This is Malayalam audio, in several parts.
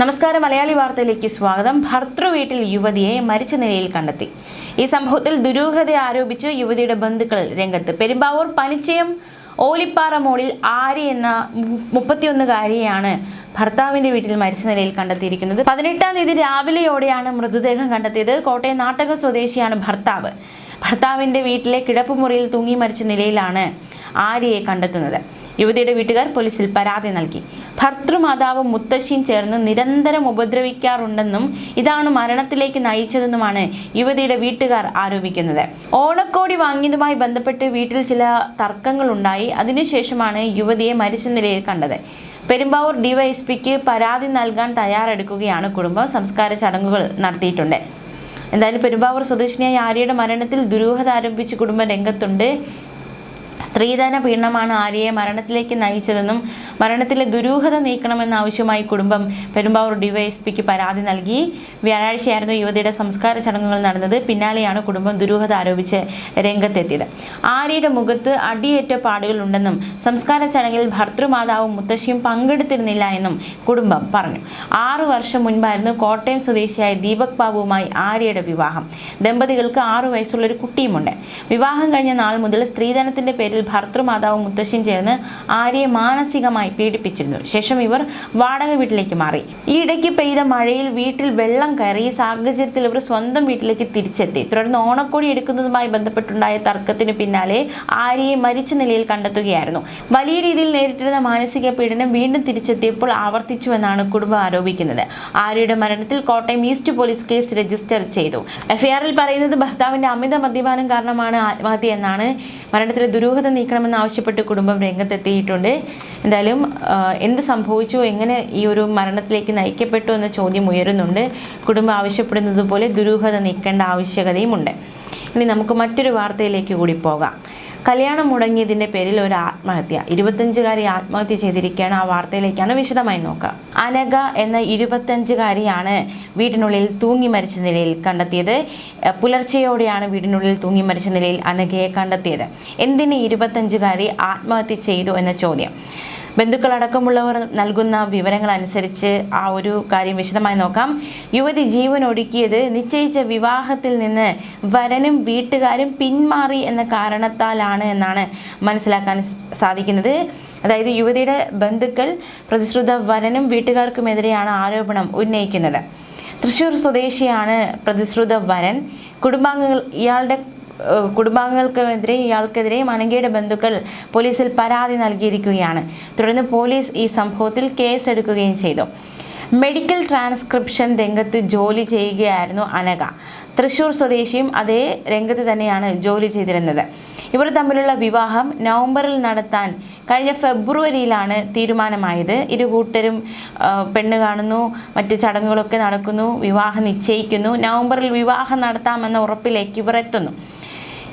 നമസ്കാരം. മലയാളി വാർത്തയിലേക്ക് സ്വാഗതം. ഭർതൃ വീട്ടിൽ യുവതിയെ മരിച്ച നിലയിൽ കണ്ടെത്തി. ഈ സംഭവത്തിൽ ദുരൂഹത ആരോപിച്ച് യുവതിയുടെ ബന്ധുക്കൾ രംഗത്ത്. പെരുമ്പാവൂർ പനിച്ചയം ഓലിപ്പാറ മോളിൽ ആര്യ എന്ന 31-കാരിയെയാണ് ഭർത്താവിന്റെ വീട്ടിൽ മരിച്ച നിലയിൽ കണ്ടെത്തിയിരിക്കുന്നത്. 18-ാം തീയതി രാവിലെയോടെയാണ് മൃതദേഹം കണ്ടെത്തിയത്. കോട്ടയം നാട്ടകം സ്വദേശിയാണ് ഭർത്താവ്. ഭർത്താവിന്റെ വീട്ടിലെ കിടപ്പുമുറിയിൽ തൂങ്ങി മരിച്ച നിലയിലാണ് ആര്യയെ കണ്ടെത്തുന്നത്. യുവതിയുടെ വീട്ടുകാർ പോലീസിൽ പരാതി നൽകി. ഭർതൃമാതാവും മുത്തശ്ശിയും ചേർന്ന് നിരന്തരം ഉപദ്രവിക്കാറുണ്ടെന്നും ഇതാണ് മരണത്തിലേക്ക് നയിച്ചതെന്നുമാണ് യുവതിയുടെ വീട്ടുകാർ ആരോപിക്കുന്നത്. ഓണക്കോടി വാങ്ങിയതുമായി ബന്ധപ്പെട്ട് വീട്ടിൽ ചില തർക്കങ്ങളുണ്ടായി. അതിനുശേഷമാണ് യുവതിയെ മരിച്ച നിലയിൽ കണ്ടത്. പെരുമ്പാവൂർ ഡിവൈഎസ്പിക്ക് പരാതി നൽകാൻ തയ്യാറെടുക്കുകയാണ് കുടുംബം. സംസ്കാര ചടങ്ങുകൾ നടത്തിയിട്ടുണ്ട്. എന്തായാലും പെരുമ്പാവൂർ സ്വദേശിനിയായ ആര്യയുടെ മരണത്തിൽ ദുരൂഹത ആരോപിച്ച് കുടുംബം രംഗത്തുണ്ട്. സ്ത്രീധന പീഡനമാണ് ആര്യയെ മരണത്തിലേക്ക് നയിച്ചതെന്നും മരണത്തിലെ ദുരൂഹത നീക്കണമെന്നാവശ്യമായി കുടുംബം പെരുമ്പാവൂർ ഡിവൈഎസ്പിക്ക് പരാതി നൽകി. വ്യാഴാഴ്ചയായിരുന്നു യുവതിയുടെ സംസ്കാര ചടങ്ങുകൾ നടന്നത്. പിന്നാലെയാണ് കുടുംബം ദുരൂഹത ആരോപിച്ച് രംഗത്തെത്തിയത്. ആര്യയുടെ മുഖത്ത് അടിയേറ്റ പാടുകൾ ഉണ്ടെന്നും സംസ്കാര ചടങ്ങിൽ ഭർതൃമാതാവും മുത്തശ്ശിയും പങ്കെടുത്തിരുന്നില്ല എന്നും കുടുംബം പറഞ്ഞു. 6 വർഷം മുൻപായിരുന്നു കോട്ടയം സ്വദേശിയായ ദീപക് ബാബുവുമായി ആര്യയുടെ വിവാഹം. ദമ്പതികൾക്ക് 6 വയസ്സുള്ളൊരു കുട്ടിയുമുണ്ട്. വിവാഹം കഴിഞ്ഞ നാൾ മുതൽ സ്ത്രീധനത്തിന്റെ പേരിൽ ഭർതൃമാതാവും മുത്തശ്ശിയും ചേർന്ന് ആര്യയെ മാനസികമായി പീഡിപ്പിച്ചിരുന്നു. ശേഷം ഇവർ വാടക വീട്ടിലേക്ക് മാറി. ഈ ഇടയ്ക്ക് പെയ്ത മഴയിൽ വീട്ടിൽ വെള്ളം കയറി. ഈ സാഹചര്യത്തിൽ ഇവർ സ്വന്തം വീട്ടിലേക്ക് തിരിച്ചെത്തി. തുടർന്ന് ഓണക്കോടി എടുക്കുന്നതുമായി ബന്ധപ്പെട്ടുണ്ടായ തർക്കത്തിന് പിന്നാലെ ആര്യയെ മരിച്ച നിലയിൽ കണ്ടെത്തുകയായിരുന്നു. വലിയ രീതിയിൽ നേരിട്ടിരുന്ന മാനസിക പീഡനം വീണ്ടും തിരിച്ചെത്തിയപ്പോൾ ആവർത്തിച്ചുവെന്നാണ് കുടുംബം ആരോപിക്കുന്നത്. ആര്യയുടെ മരണത്തിൽ Kottayam east police case register ചെയ്തു. എഫ്ഐആറിൽ പറയുന്നത് ഭർത്താവിന്റെ അമിത മദ്യപാനം കാരണമാണ് ആത്മഹത്യ എന്നാണ്. മരണത്തിലെ ദുരൂഹത നീക്കണമെന്നാവശ്യപ്പെട്ട് കുടുംബം രംഗത്തെത്തിയിട്ടുണ്ട്. എന്തായാലും എന്ത് സംഭവിച്ചു, എങ്ങനെ ഈ ഒരു മരണത്തിലേക്ക് നയിക്കപ്പെട്ടു എന്ന ചോദ്യം ഉയരുന്നുണ്ട്. കുടുംബം ആവശ്യപ്പെടുന്നത് പോലെ ദുരൂഹത നീക്കേണ്ട ആവശ്യകതയുമുണ്ട്. ഇനി നമുക്ക് മറ്റൊരു വാർത്തയിലേക്ക് കൂടി പോകാം. കല്യാണം മുടങ്ങിയതിൻ്റെ പേരിൽ ഒരു ആത്മഹത്യ. 25-കാരി ആത്മഹത്യ ചെയ്തിരിക്കുകയാണ്. ആ വാർത്തയിലേക്കാണ് വിശദമായി നോക്കാം. അനഘ എന്ന 25-കാരിയാണ് വീടിനുള്ളിൽ തൂങ്ങി മരിച്ച നിലയിൽ കണ്ടെത്തിയത്. പുലർച്ചെയോടെയാണ് വീടിനുള്ളിൽ തൂങ്ങി മരിച്ച നിലയിൽ അനഘയെ കണ്ടെത്തിയത്. എന്തിന് 25-കാരി ആത്മഹത്യ ചെയ്തു എന്ന ചോദ്യം. ബന്ധുക്കളടക്കമുള്ളവർ നൽകുന്ന വിവരങ്ങൾ അനുസരിച്ച് ആ ഒരു കാര്യം വിശദമായി നോക്കാം. യുവതി ജീവൻ ഒടുക്കിയത് നിശ്ചയിച്ച വിവാഹത്തിൽ നിന്ന് വരനും വീട്ടുകാരും പിന്മാറി എന്ന കാരണത്താലാണ് എന്നാണ് മനസ്സിലാക്കാൻ സാധിക്കുന്നത്. അതായത് യുവതിയുടെ ബന്ധുക്കൾ പ്രതിശ്രുത വരനും വീട്ടുകാർക്കുമെതിരെയാണ് ആരോപണം ഉന്നയിക്കുന്നത്. തൃശ്ശൂർ സ്വദേശിയാണ് പ്രതിശ്രുത വരൻ. ഇയാൾക്കെതിരെ അനഘയുടെ ബന്ധുക്കൾ പോലീസിൽ പരാതി നൽകിയിരിക്കുകയാണ്. തുടർന്ന് പോലീസ് ഈ സംഭവത്തിൽ കേസെടുക്കുകയും ചെയ്തു. മെഡിക്കൽ ട്രാൻസ്ക്രിപ്ഷൻ രംഗത്ത് ജോലി ചെയ്യുകയായിരുന്നു അനഘ. തൃശ്ശൂർ സ്വദേശിയും അതേ രംഗത്ത് തന്നെയാണ് ജോലി ചെയ്തിരുന്നത്. ഇവർ തമ്മിലുള്ള വിവാഹം നവംബറിൽ നടത്താൻ കഴിഞ്ഞ ഫെബ്രുവരിയിലാണ് തീരുമാനമായത്. ഇരുകൂട്ടരും പെണ്ണ് കാണുന്നു, മറ്റ് ചടങ്ങുകളൊക്കെ നടക്കുന്നു, വിവാഹം നിശ്ചയിക്കുന്നു. നവംബറിൽ വിവാഹം നടത്താമെന്ന ഉറപ്പിലേക്ക് ഇവർ എത്തുന്നു.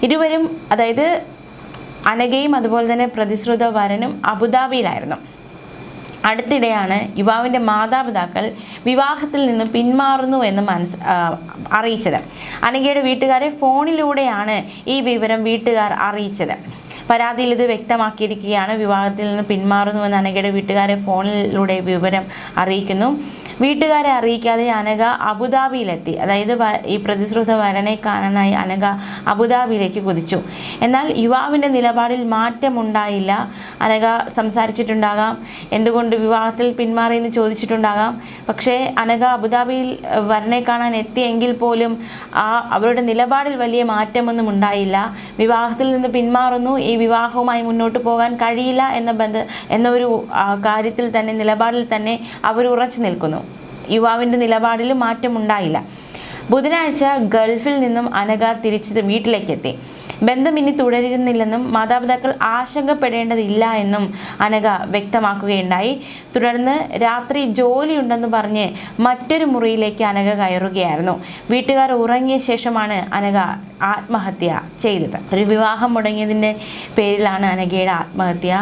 ഇരുവരും, അതായത് അനഘയും അതുപോലെ തന്നെ പ്രതിശ്രുത വരനും അബുദാബിയിലായിരുന്നു. അടുത്തിടെയാണ് യുവാവിൻ്റെ മാതാപിതാക്കൾ വിവാഹത്തിൽ നിന്ന് പിന്മാറുന്നു എന്ന് അറിയിച്ചത്. അനഘയുടെ വീട്ടുകാരെ ഫോണിലൂടെയാണ് ഈ വിവരം വീട്ടുകാർ അറിയിച്ചത്. പരാതിയിൽ ഇത് വ്യക്തമാക്കിയിരിക്കുകയാണ്. വിവാഹത്തിൽ നിന്ന് പിന്മാറുന്നുവെന്ന് അനഘയുടെ വീട്ടുകാരെ ഫോണിലൂടെ വിവരം അറിയിക്കുന്നു. വീട്ടുകാരെ അറിയിക്കാതെ അനഘ അബുദാബിയിലെത്തി. അതായത് ഈ പ്രതിശ്രുത വരനെ കാണാനായി അനഘ അബുദാബിയിലേക്ക് കുതിച്ചു. എന്നാൽ യുവാവിൻ്റെ നിലപാടിൽ മാറ്റമുണ്ടായില്ല. അനഘ സംസാരിച്ചിട്ടുണ്ടാകാം, എന്തുകൊണ്ട് വിവാഹത്തിൽ പിന്മാറിയെന്ന് ചോദിച്ചിട്ടുണ്ടാകാം. പക്ഷേ അനഘ അബുദാബിയിൽ വരനെ കാണാൻ എത്തിയെങ്കിൽ പോലും അവരുടെ നിലപാടിൽ വലിയ മാറ്റമൊന്നും ഉണ്ടായില്ല. വിവാഹത്തിൽ നിന്ന് പിന്മാറുന്നു, ഈ വിവാഹവുമായി മുന്നോട്ട് പോകാൻ കഴിയില്ല എന്ന ഒരു കാര്യത്തിൽ തന്നെ, നിലപാടിൽ തന്നെ അവർ ഉറച്ചു നിൽക്കുന്നു. യുവാവിൻ്റെ നിലപാടിൽ മാറ്റമുണ്ടായില്ല. ബുധനാഴ്ച ഗൾഫിൽ നിന്നും അനഘ തിരിച്ച് വീട്ടിലേക്കെത്തി. ബന്ധം ഇനി തുടരുന്നില്ലെന്നും മാതാപിതാക്കൾ ആശങ്കപ്പെടേണ്ടതില്ല എന്നും അനഘ വ്യക്തമാക്കുകയുണ്ടായി. തുടർന്ന് രാത്രി ജോലിയുണ്ടെന്ന് പറഞ്ഞ് മറ്റൊരു മുറിയിലേക്ക് അനഘ കയറുകയായിരുന്നു. വീട്ടുകാർ ഉറങ്ങിയ ശേഷമാണ് അനഘ ആത്മഹത്യ ചെയ്തത്. ഒരു വിവാഹം മുടങ്ങിയതിൻ്റെ പേരിലാണ് അനഘയുടെ ആത്മഹത്യ.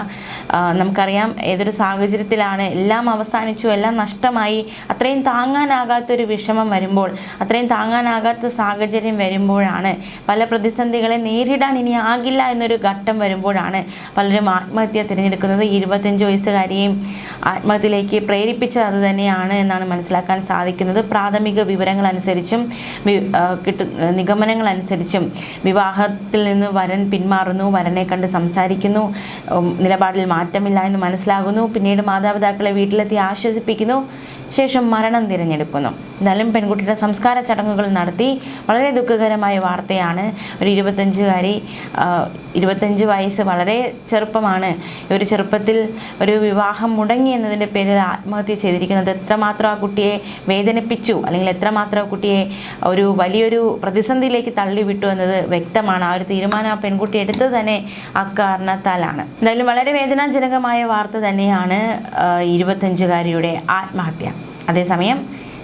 നമുക്കറിയാം ഏതൊരു സാഹചര്യത്തിലാണ് എല്ലാം അവസാനിച്ചു, എല്ലാം നഷ്ടമായി, അത്രയും താങ്ങാനാകാത്തൊരു വിഷമം വരുമ്പോൾ, അത്രയും താങ്ങാനാകാത്ത സാഹചര്യം വരുമ്പോഴാണ് പല പ്രതിസന്ധികളെ നേരിടാൻ ഇനി ആകില്ല എന്നൊരു ഘട്ടം വരുമ്പോഴാണ് പലരും ആത്മഹത്യ തിരഞ്ഞെടുക്കുന്നത്. 25 വയസ്സുകാരിയെയും ആത്മഹത്യയിലേക്ക് പ്രേരിപ്പിച്ചത് അത് തന്നെയാണ് എന്നാണ് മനസ്സിലാക്കാൻ സാധിക്കുന്നത്. പ്രാഥമിക വിവരങ്ങൾ അനുസരിച്ചും നിഗമനങ്ങൾ അനുസരിച്ചും വിവാഹത്തിൽ നിന്ന് വരൻ പിന്മാറുന്നു, വരനെ കണ്ട് സംസാരിക്കുന്നു, നിലപാടിൽ മാറ്റമില്ല എന്ന് മനസ്സിലാകുന്നു. പിന്നീട് മാതാപിതാക്കളെ വീട്ടിലെത്തി ആശ്വസിപ്പിക്കുന്നു, ശേഷം മരണം തിരഞ്ഞെടുക്കുന്നു. എന്നാലും പെൺകുട്ടിയുടെ സംസ്കാര ചടങ്ങുകൾ നടത്തി. വളരെ ദുഃഖകരമായ വാർത്തയാണ്. ഒരു 25 വയസ്സ് വളരെ ചെറുപ്പമാണ്. ഒരു ചെറുപ്പത്തിൽ ഒരു വിവാഹം മുടങ്ങി എന്നതിൻ്റെ പേരിൽ ആത്മഹത്യ ചെയ്തിരിക്കുന്നത് എത്രമാത്രം ആ കുട്ടിയെ വേദനിപ്പിച്ചു, അല്ലെങ്കിൽ എത്രമാത്രം ആ കുട്ടിയെ ഒരു വലിയൊരു പ്രതിസന്ധിയിലേക്ക് തള്ളിവിട്ടു എന്നത് വ്യക്തമാണ്. ആ ഒരു തീരുമാനം ആ പെൺകുട്ടി എടുത്തത് തന്നെ അക്കാരണത്താലാണ്. എന്തായാലും വളരെ വേദനാജനകമായ വാർത്ത തന്നെയാണ് 25-കാരിയുടെ ആത്മഹത്യ. അതേസമയം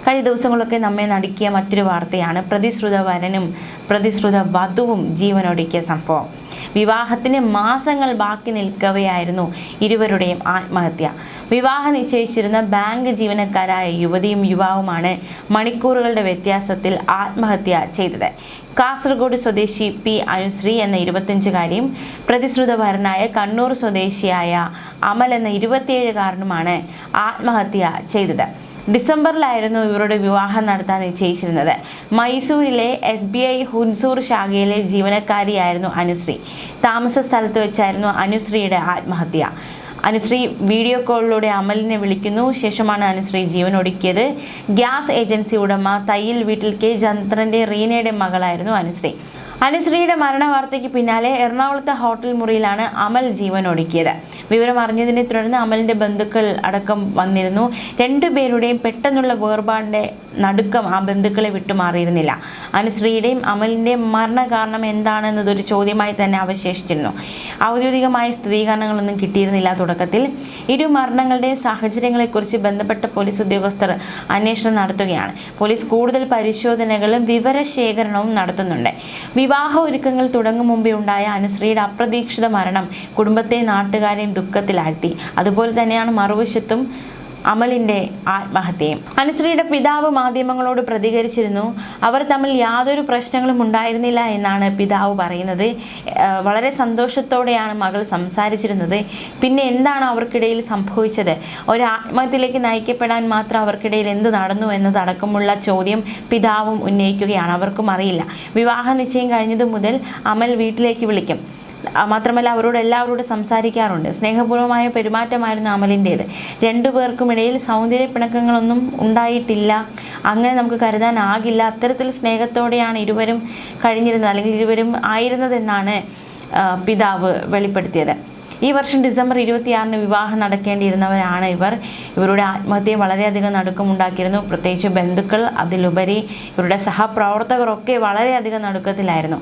കഴിഞ്ഞ ദിവസങ്ങളൊക്കെ നമ്മെ നടുക്കിയ മറ്റൊരു വാർത്തയാണ് പ്രതിശ്രുത വരനും പ്രതിശ്രുത വധുവും ജീവനൊടുക്കിയ സംഭവം. വിവാഹത്തിന് മാസങ്ങൾ ബാക്കി നിൽക്കവെയായിരുന്നു ഇരുവരുടെയും ആത്മഹത്യ. വിവാഹം നിശ്ചയിച്ചിരുന്ന ബാങ്ക് ജീവനക്കാരായ യുവതിയും യുവാവുമാണ് മണിക്കൂറുകളുടെ വ്യത്യാസത്തിൽ ആത്മഹത്യ ചെയ്തത്. കാസർഗോഡ് സ്വദേശി പി അനുശ്രീ എന്ന 25-കാരിയും പ്രതിശ്രുതവരനായ കണ്ണൂർ സ്വദേശിയായ അമൽ എന്ന 27-കാരനുമാണ് ആത്മഹത്യ ചെയ്തത്. ഡിസംബറിലായിരുന്നു ഇവരുടെ വിവാഹം നടത്താൻ നിശ്ചയിച്ചിരുന്നത്. മൈസൂരിലെ SBI ഹുൻസൂർ ശാഖയിലെ ജീവനക്കാരിയായിരുന്നു അനുശ്രീ. താമസ സ്ഥലത്ത് വെച്ചായിരുന്നു അനുശ്രീയുടെ ആത്മഹത്യ. അനുശ്രീ വീഡിയോ കോളിലൂടെ അമലിനെ വിളിക്കുന്നു. ശേഷമാണ് അനുശ്രീ ജീവനൊടുക്കിയത്. ഗ്യാസ് ഏജൻസി ഉടമ തയ്യിൽ വീട്ടിൽ കെ ചന്ദ്രൻ്റെ റീനയുടെ മകളായിരുന്നു അനുശ്രീ. അനുശ്രീയുടെ മരണവാർത്തയ്ക്ക് പിന്നാലെ എറണാകുളത്തെ ഹോട്ടൽ മുറിയിലാണ് അമൽ ജീവനൊടുക്കിയത്. വിവരം അറിഞ്ഞതിനെ തുടർന്ന് അമലിൻ്റെ ബന്ധുക്കൾ അടക്കം വന്നിരുന്നു. രണ്ടുപേരുടെയും പെട്ടെന്നുള്ള വേർപാടിൻ്റെ നടുക്കം ആ ബന്ധുക്കളെ വിട്ടുമാറിയിരുന്നില്ല. അനുശ്രീയുടെയും അമലിൻ്റെയും മരണകാരണം എന്താണെന്നതൊരു ചോദ്യമായി തന്നെ അവശേഷിച്ചിരുന്നു. ഔദ്യോഗികമായ സ്ഥിരീകരണങ്ങളൊന്നും കിട്ടിയിരുന്നില്ല തുടക്കത്തിൽ. ഇരു മരണങ്ങളുടെയും സാഹചര്യങ്ങളെക്കുറിച്ച് ബന്ധപ്പെട്ട പോലീസ് ഉദ്യോഗസ്ഥർ അന്വേഷണം നടത്തുകയാണ്. പോലീസ് കൂടുതൽ പരിശോധനകളും വിവരശേഖരണവും നടത്തുന്നുണ്ട്. വിവാഹ ഒരുക്കങ്ങൾ തുടങ്ങും മുമ്പേ ഉണ്ടായ അനുശ്രീയുടെ അപ്രതീക്ഷിത മരണം കുടുംബത്തെ നാട്ടുകാരെയും ദുഃഖത്തിലാഴ്ത്തി. അതുപോലെ തന്നെയാണ് മറുവശത്തും അമലിൻ്റെ ആത്മഹത്യയും. അനുശ്രീയുടെ പിതാവ് മാധ്യമങ്ങളോട് പ്രതികരിച്ചിരുന്നു. അവർ തമ്മിൽ യാതൊരു പ്രശ്നങ്ങളും ഉണ്ടായിരുന്നില്ല എന്നാണ് പിതാവ് പറയുന്നത്. വളരെ സന്തോഷത്തോടെയാണ് മകൾ സംസാരിച്ചിരുന്നത്. പിന്നെ എന്താണ് അവർക്കിടയിൽ സംഭവിച്ചത്? ഒരു ആത്മഹത്യയിലേക്ക് നയിക്കപ്പെടാൻ മാത്രം അവർക്കിടയിൽ എന്ത് നടന്നു എന്നതടക്കമുള്ള ചോദ്യം പിതാവും ഉന്നയിക്കുകയാണ്. അവർക്കും അറിയില്ല. വിവാഹ നിശ്ചയം കഴിഞ്ഞതു മുതൽ അമൽ വീട്ടിലേക്ക് വിളിക്കും. മാത്രമല്ല എല്ലാവരോടും സംസാരിക്കാറുണ്ട്. സ്നേഹപൂർവമായ പെരുമാറ്റമായിരുന്നു അമലിൻ്റേത്. രണ്ടുപേർക്കുമിടയിൽ സൗന്ദര്യ പിണക്കങ്ങളൊന്നും ഉണ്ടായിട്ടില്ല, അങ്ങനെ നമുക്ക് കരുതാനാകില്ല. അത്തരത്തിൽ സ്നേഹത്തോടെയാണ് ഇരുവരും കഴിഞ്ഞിരുന്നത്, അല്ലെങ്കിൽ ഇരുവരും ആയിരുന്നതെന്നാണ് പിതാവ് വെളിപ്പെടുത്തിയത്. ഈ വർഷം ഡിസംബർ 26-ന് വിവാഹം നടക്കേണ്ടിയിരുന്നവരാണ് ഇവർ. ഇവരുടെ ആത്മഹത്യയെ വളരെയധികം നടുക്കമുണ്ടാക്കിയിരുന്നു. പ്രത്യേകിച്ച് ബന്ധുക്കൾ, അതിലുപരി ഇവരുടെ സഹപ്രവർത്തകരൊക്കെ വളരെയധികം നടുക്കത്തിലായിരുന്നു.